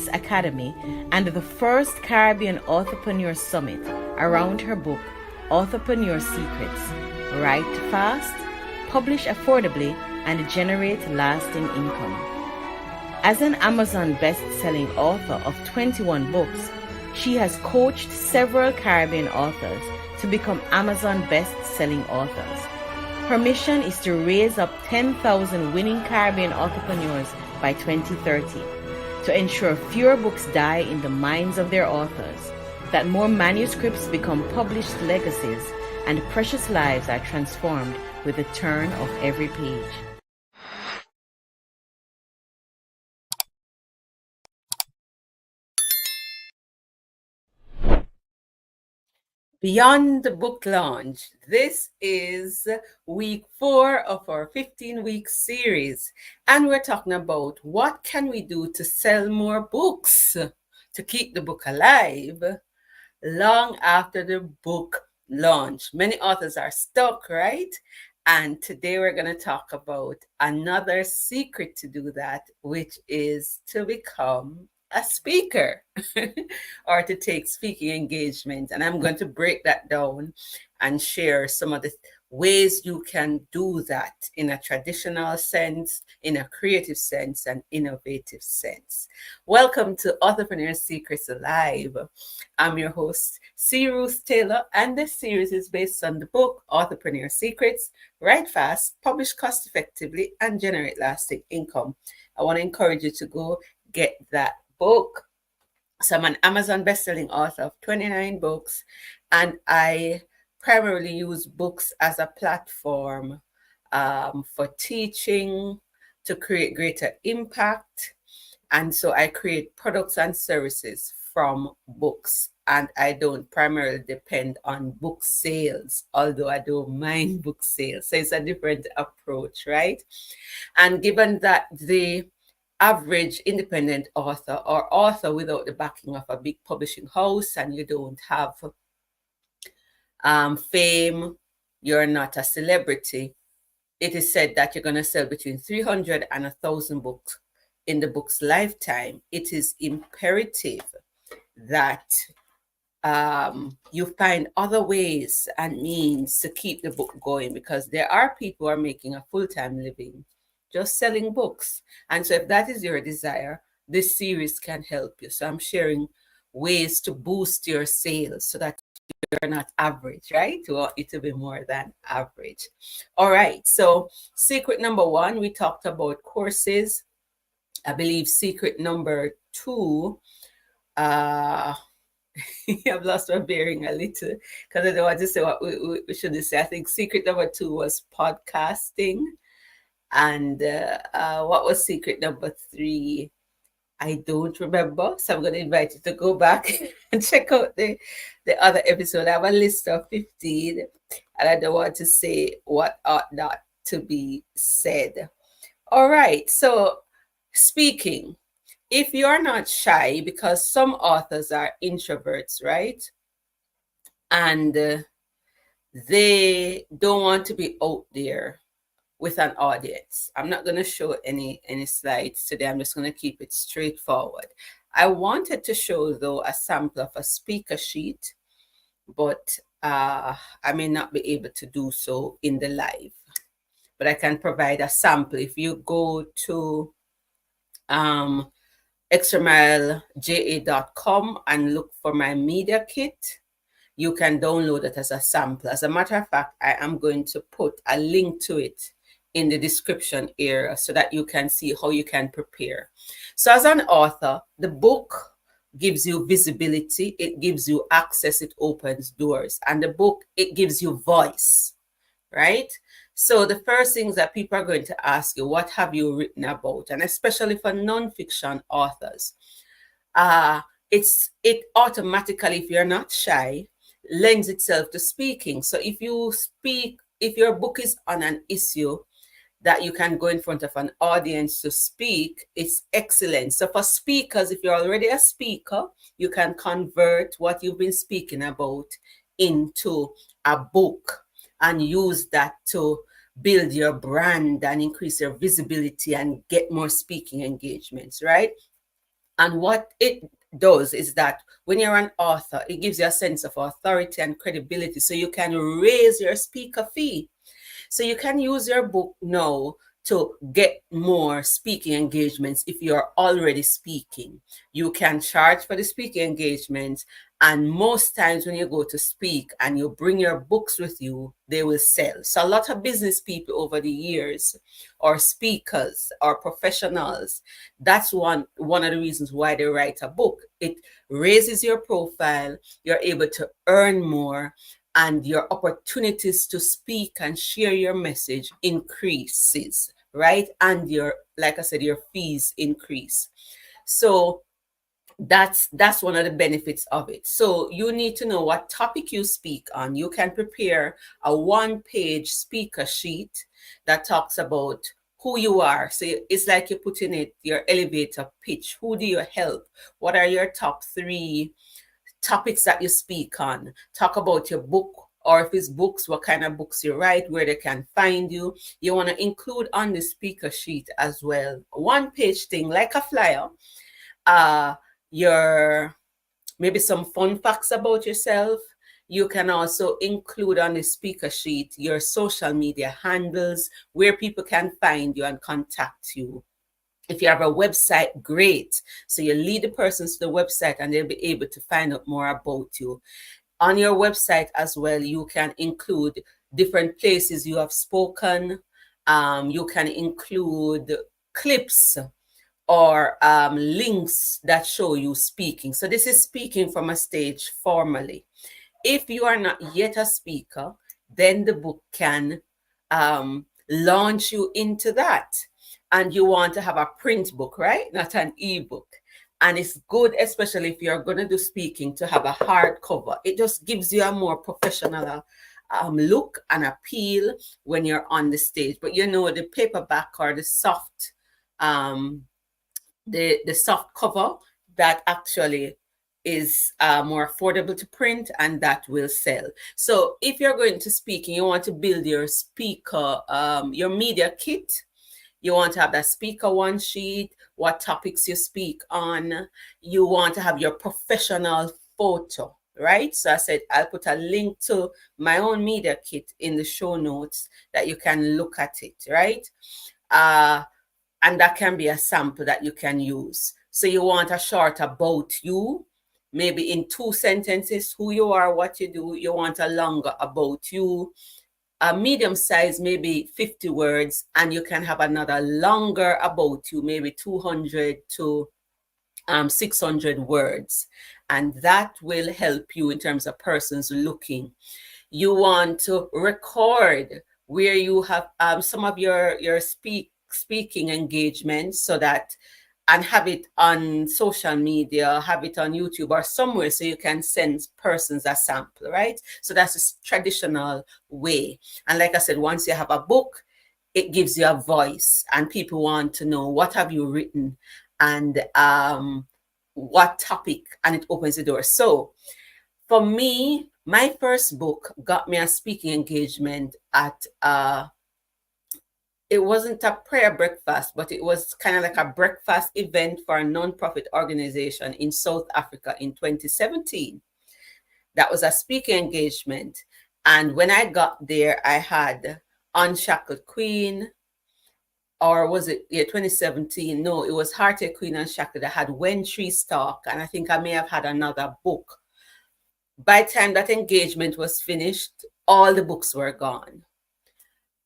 Business Academy and the first Caribbean Authorpreneur Summit around her book, Authorpreneur Secrets. Write fast, publish affordably, and generate lasting income. As an Amazon best-selling author of 21 books, she has coached several Caribbean authors to become Amazon best-selling authors. Her mission is to raise up 10,000 winning Caribbean entrepreneurs by 2030, to ensure fewer books die in the minds of their authors, that more manuscripts become published legacies, and precious lives are transformed with the turn of every page. Beyond the book launch, this is week 4 of our 15-week series, and we're talking about what can we do to sell more books to keep the book alive long after the book launch. Many authors are stuck, right? And today we're going to talk about another secret to do that, which is to become a speaker or to take speaking engagements. And I'm going to break that down and share some of the ways you can do that in a traditional sense, in a creative sense, and innovative sense. Welcome to Authorpreneur Secrets Live. I'm your host, C. Ruth Taylor, and this series is based on the book Authorpreneur Secrets, Write Fast, Publish Cost Effectively, and Generate Lasting Income. I want to encourage you to go get that book. So I'm an Amazon bestselling author of 29 books, and I primarily use books as a platform for teaching, to create greater impact. And so I create products and services from books, and I don't primarily depend on book sales, although I don't mind book sales. So it's a different approach, right? And given that the average independent author or author without the backing of a big publishing house, and you don't have fame, you're not a celebrity, it is said that you're going to sell between 300 and 1,000 books in the book's lifetime. It is imperative that you find other ways and means to keep the book going, because there are people who are making a full-time living just selling books. And so if that is your desire, this series can help you. So I'm sharing ways to boost your sales so that you're not average, right? You want it to be more than average. All right. So secret number 1, we talked about courses. I believe secret number 2, I've lost my bearing a little because I don't want to say what we should say. I think secret number 2 was podcasting. And what was secret number 3? I don't remember. So I'm going to invite you to go back and check out the other episode. I have a list of 15, and I don't want to say what ought not to be said. All right. So speaking, if you're not shy, because some authors are introverts, right? And they don't want to be out there with an audience. I'm not going to show any slides today. I'm just going to keep it straightforward. I wanted to show, though, a sample of a speaker sheet, but I may not be able to do so in the live. But I can provide a sample. If you go to extramileja.com and look for my media kit, you can download it as a sample. As a matter of fact, I am going to put a link to it in the description area so that you can see how you can prepare. So as an author, the book gives you visibility, it gives you access, it opens doors. And the book, it gives you voice, right? So the first things that people are going to ask you, what have you written about? And especially for nonfiction authors, it automatically, if you're not shy, lends itself to speaking. So if you speak, if your book is on an issue that you can go in front of an audience to speak, it's excellent. So for speakers, if you're already a speaker, you can convert what you've been speaking about into a book and use that to build your brand and increase your visibility and get more speaking engagements, right? And what it does is that when you're an author, it gives you a sense of authority and credibility, so you can raise your speaker fee. So you can use your book now to get more speaking engagements if you're already speaking. You can charge for the speaking engagements. And most times when you go to speak and you bring your books with you, they will sell. So a lot of business people over the years, or speakers or professionals, that's one of the reasons why they write a book. It raises your profile, you're able to earn more, and your opportunities to speak and share your message increases, right? And your, like I said, your fees increase. So that's one of the benefits of it. So you need to know what topic you speak on. You can prepare a 1-page speaker sheet that talks about who you are. So it's like you put in it your elevator pitch. Who do you help? What are your top 3 topics that you speak on? Talk about your book, or if it's books, what kind of books you write, where they can find you. You want to include on the speaker sheet as well, 1-page thing like a flyer, your maybe some fun facts about yourself. You can also include on the speaker sheet your social media handles, where people can find you and contact you. If you have a website, great. So you lead the persons to the website and they'll be able to find out more about you. On your website as well, you can include different places you have spoken. You can include clips or links that show you speaking. So this is speaking from a stage formally. If you are not yet a speaker, then the book can launch you into that. And you want to have a print book, right? Not an ebook. And it's good, especially if you're going to do speaking, to have a hardcover. It just gives you a more professional look and appeal when you're on the stage. But you know, the paperback or the soft the soft cover, that actually is more affordable to print, and that will sell. So if you're going to speak and you want to build your speaker, your media kit, you want to have that speaker 1 sheet, what topics you speak on. You want to have your professional photo, right? So I said I'll put a link to my own media kit in the show notes that you can look at it, right? And that can be a sample that you can use. So you want a short about you, maybe in 2 sentences, who you are, what you do. You want a longer about you, a medium size, maybe 50 words, and you can have another longer about you, maybe 200 to 600 words. And that will help you in terms of persons looking. You want to record where you have some of your speaking engagements, so that, and have it on social media, have it on YouTube or somewhere, so you can send persons a sample, right? So that's a traditional way. And like I said, once you have a book, it gives you a voice, and people want to know what have you written and what topic, and it opens the door. So for me, my first book got me a speaking engagement at it wasn't a prayer breakfast, but it was kind of like a breakfast event for a non-profit organization in South Africa in 2017. That was a speaking engagement. And when I got there, I had Unshackled Queen, or was it, 2017? No, it was Hearted Queen Unshackled. I had When Trees Talk, and I think I may have had another book. By the time that engagement was finished, all the books were gone.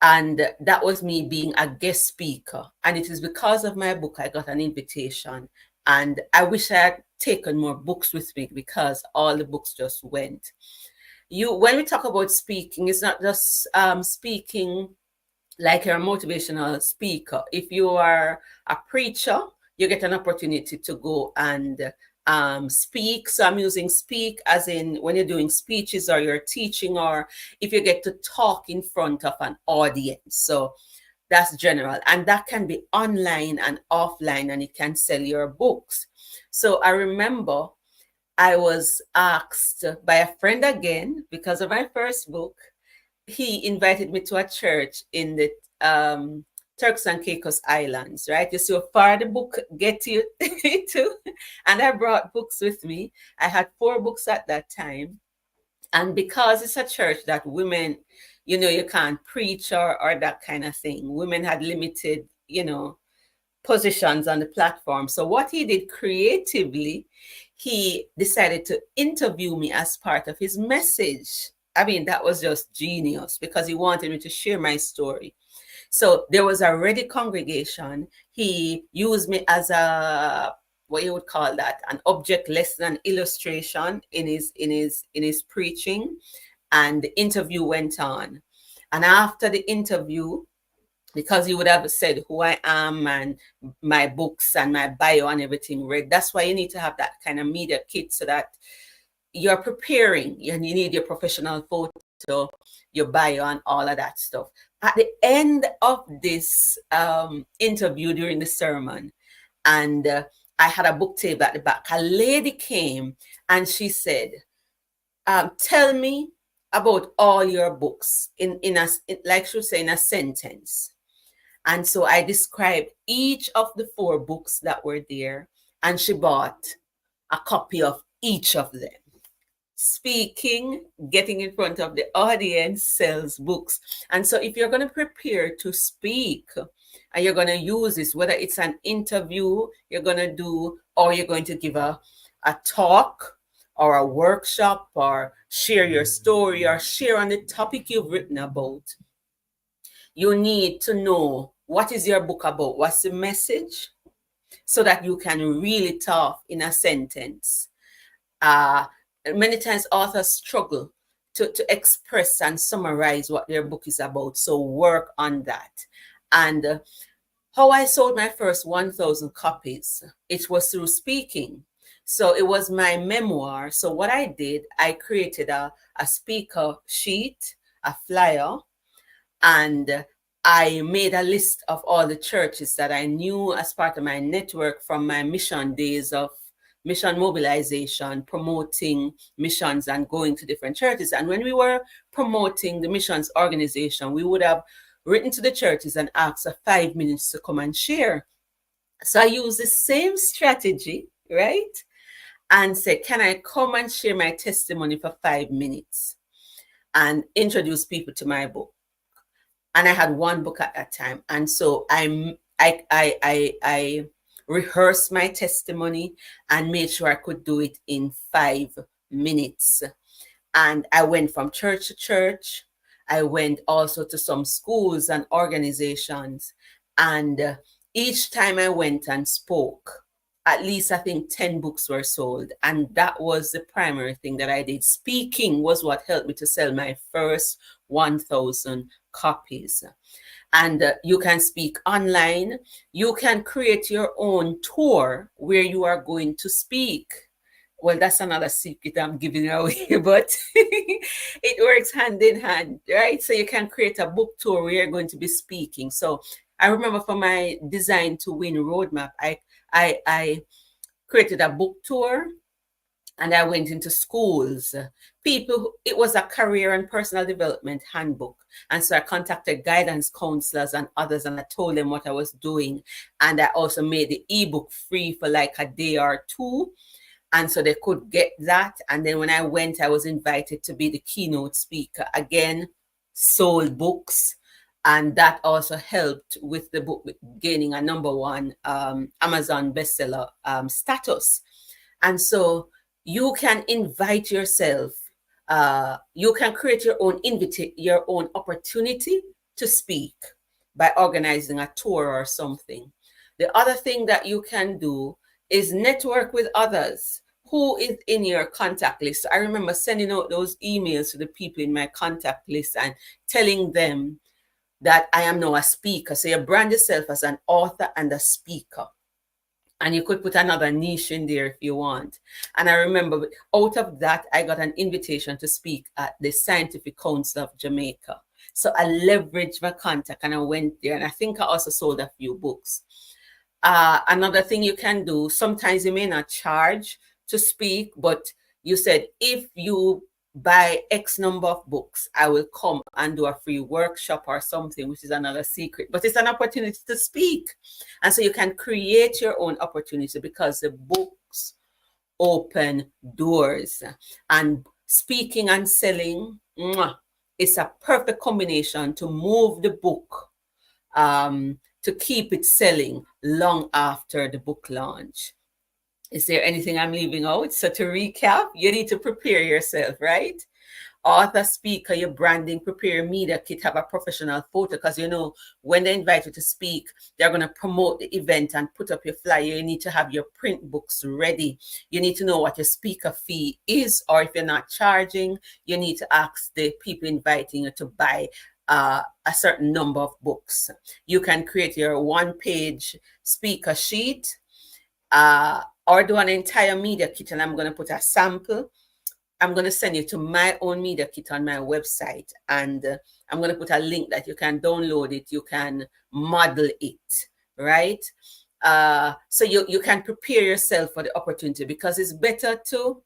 And that was me being a guest speaker. And it is because of my book I got an invitation. And I wish I had taken more books with me, because all the books just went. When we talk about speaking, it's not just speaking like you're a motivational speaker. If you are a preacher, you get an opportunity to go and speak. So I'm using speak as in when you're doing speeches or you're teaching, or if you get to talk in front of an audience. So that's general, and that can be online and offline, and it can sell your books. So I remember I was asked by a friend again, because of my first book. He invited me to a church in the Turks and Caicos Islands, right? You see how far the book get you to. And I brought books with me. I had 4 books at that time. And because it's a church that women, you can't preach or that kind of thing. Women had limited, positions on the platform. So what he did creatively, he decided to interview me as part of his message. I mean, that was just genius because he wanted me to share my story. So there was a ready congregation. He used me as a, what you would call that, an object lesson, an illustration in his preaching. And the interview went on. And after the interview, because he would have said who I am and my books and my bio and everything read. That's why you need to have that kind of media kit so that you're preparing and you need your professional photo, your bio and all of that stuff. At the end of this interview during the sermon, and I had a book table at the back, a lady came and she said, tell me about all your books like she would say, in a sentence. And so I described each of the 4 books that were there, and she bought a copy of each of them. Speaking, getting in front of the audience sells books. And so if you're going to prepare to speak and you're going to use this, whether it's an interview you're going to do, or you're going to give a talk or a workshop, or share your story, or share on the topic you've written about, you need to know what is your book about, what's the message, so that you can really talk in a sentence. Many times authors struggle to express and summarize what their book is about. So work on that. And how I sold my first 1,000 copies, it was through speaking. So it was my memoir. So what I did, I created a speaker sheet, a flyer, and I made a list of all the churches that I knew as part of my network from my mission days of mission mobilization, promoting missions and going to different churches. And when we were promoting the missions organization, we would have written to the churches and asked for 5 minutes to come and share. So I used the same strategy, right? And said, can I come and share my testimony for 5 minutes and introduce people to my book? And I had 1 book at that time. And so I rehearsed my testimony and made sure I could do it in 5 minutes. And I went from church to church. I went also to some schools and organizations. And each time I went and spoke, at least I think 10 books were sold. And that was the primary thing that I did. Speaking was what helped me to sell my first 1,000 copies. And you can speak online. You can create your own tour where you are going to speak. Well, that's another secret I'm giving away, but it works hand in hand, right? So you can create a book tour where you're going to be speaking. So I remember for my Design to Win roadmap, I created a book tour, and I went into schools. It was a career and personal development handbook. And so I contacted guidance counselors and others, and I told them what I was doing. And I also made the ebook free for like a day or 2. And so they could get that. And then when I went, I was invited to be the keynote speaker. Again, sold books. And that also helped with the book gaining a #1 Amazon bestseller status. And so you can invite yourself. You can create your own opportunity to speak by organizing a tour or something. The other thing that you can do is network with others who is in your contact list. I remember sending out those emails to the people in my contact list and telling them that I am now a speaker. So you brand yourself as an author and a speaker. And you could put another niche in there if you want. And I remember out of that, I got an invitation to speak at the Scientific Council of Jamaica. So I leveraged my contact and I went there. And I think I also sold a few books. Another thing you can do, sometimes you may not charge to speak, but you said if you by X number of books, I will come and do a free workshop or something, which is another secret. But it's an opportunity to speak. And so you can create your own opportunity, because the books open doors. And speaking and selling, it's a perfect combination to move the book, to keep it selling long after the book launch. Is there anything I'm leaving out? So to recap, you need to prepare yourself, right? Author, speaker, your branding, prepare your media kit, have a professional photo, because when they invite you to speak, they're going to promote the event and put up your flyer. You need to have your print books ready. You need to know what your speaker fee is, or if you're not charging, you need to ask the people inviting you to buy a certain number of books. You can create your one-page speaker sheet, or do an entire media kit, and I'm going to put a sample. I'm going to send you to my own media kit on my website, and I'm going to put a link that you can download it, you can model it, right? So you can prepare yourself for the opportunity, because it's better to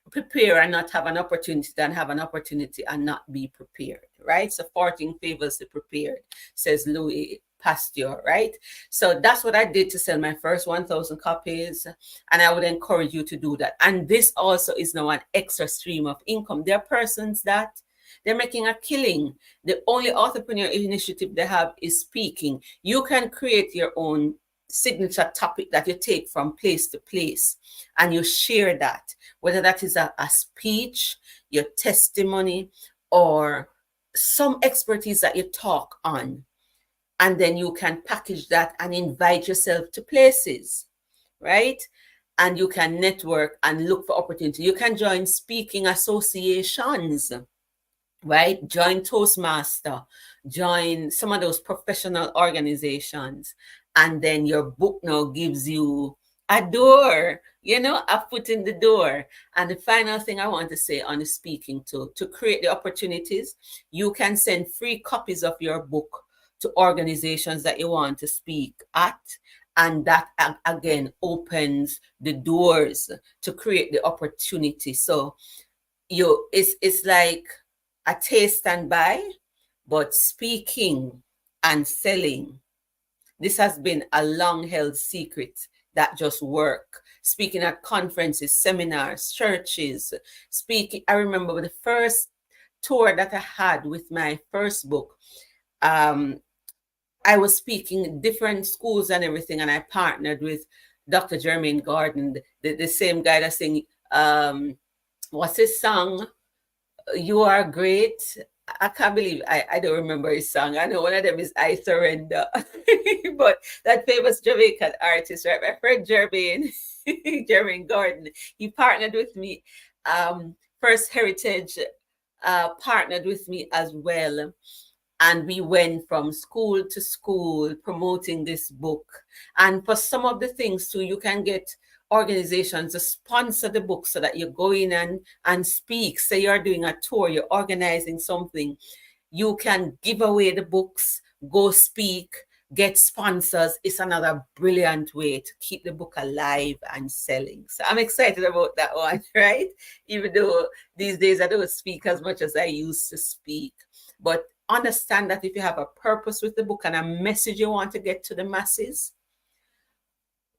prepare and not have an opportunity than have an opportunity and not be prepared, right? So 14 favors the prepared, says Louis Pasteur, right? So that's what I did to sell my first 1,000 copies, and I would encourage you to do that. And this also is now an extra stream of income. There are persons that they're making a killing. The only entrepreneur initiative they have is speaking. You can create your own signature topic that you take from place to place, and you share that, whether that is a speech, your testimony, or some expertise that you talk on. And then you can package that and invite yourself to places, right? And you can network and look for opportunity. You can join speaking associations, right? Join Toastmaster, join some of those professional organizations. And then your book now gives you a door, a foot in the door. And the final thing I want to say on the speaking to create the opportunities, you can send free copies of your book to organizations that you want to speak at. And that, again, opens the doors to create the opportunity. So it's like a taste and buy, but speaking and selling, this has been a long-held secret that just work. Speaking at conferences, seminars, churches, speaking. I remember the first tour that I had with my first book. I was speaking in different schools and everything, and I partnered with Dr. Jermaine Gordon, the same guy that sing, what's his song? You Are Great. I can't believe I don't remember his song. I know one of them is I Surrender. But that famous Jamaican artist, right? My friend Jermaine Gordon, he partnered with me. First Heritage partnered with me as well. And we went from school to school promoting this book. And for some of the things too, you can get organizations to sponsor the book so that you go in and speak. Say you're doing a tour, you're organizing something. You can give away the books, go speak, get sponsors. It's another brilliant way to keep the book alive and selling. So I'm excited about that one, right? Even though these days I don't speak as much as I used to speak. But understand that if you have a purpose with the book and a message you want to get to the masses,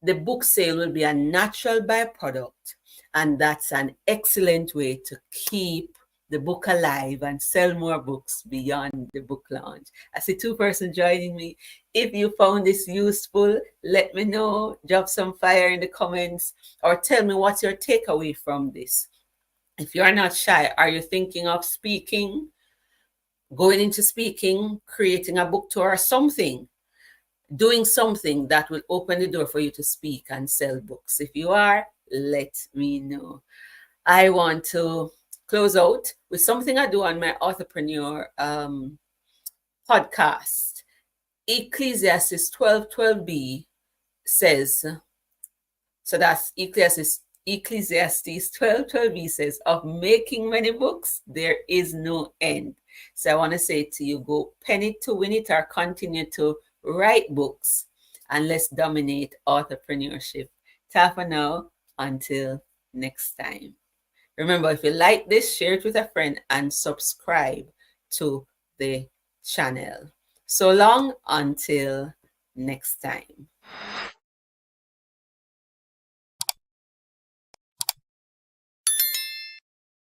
the book sale will be a natural byproduct. And that's an excellent way to keep the book alive and sell more books beyond the book launch. I see 2 persons joining me. If you found this useful, let me know. Drop some fire in the comments, or tell me what's your takeaway from this. If you're not shy, are you thinking of speaking? Going into speaking, creating a book tour or something, doing something that will open the door for you to speak and sell books. If you are, let me know. I want to close out with something I do on my Authorpreneur podcast. Ecclesiastes 12:12b says, so that's Ecclesiastes 12:12b says, of making many books, there is no end. So I want to say to you, go pen it to win it, or continue to write books, and let's dominate authorpreneurship. Ta for now, until next time. Remember, if you like this, share it with a friend and subscribe to the channel. So long until next time.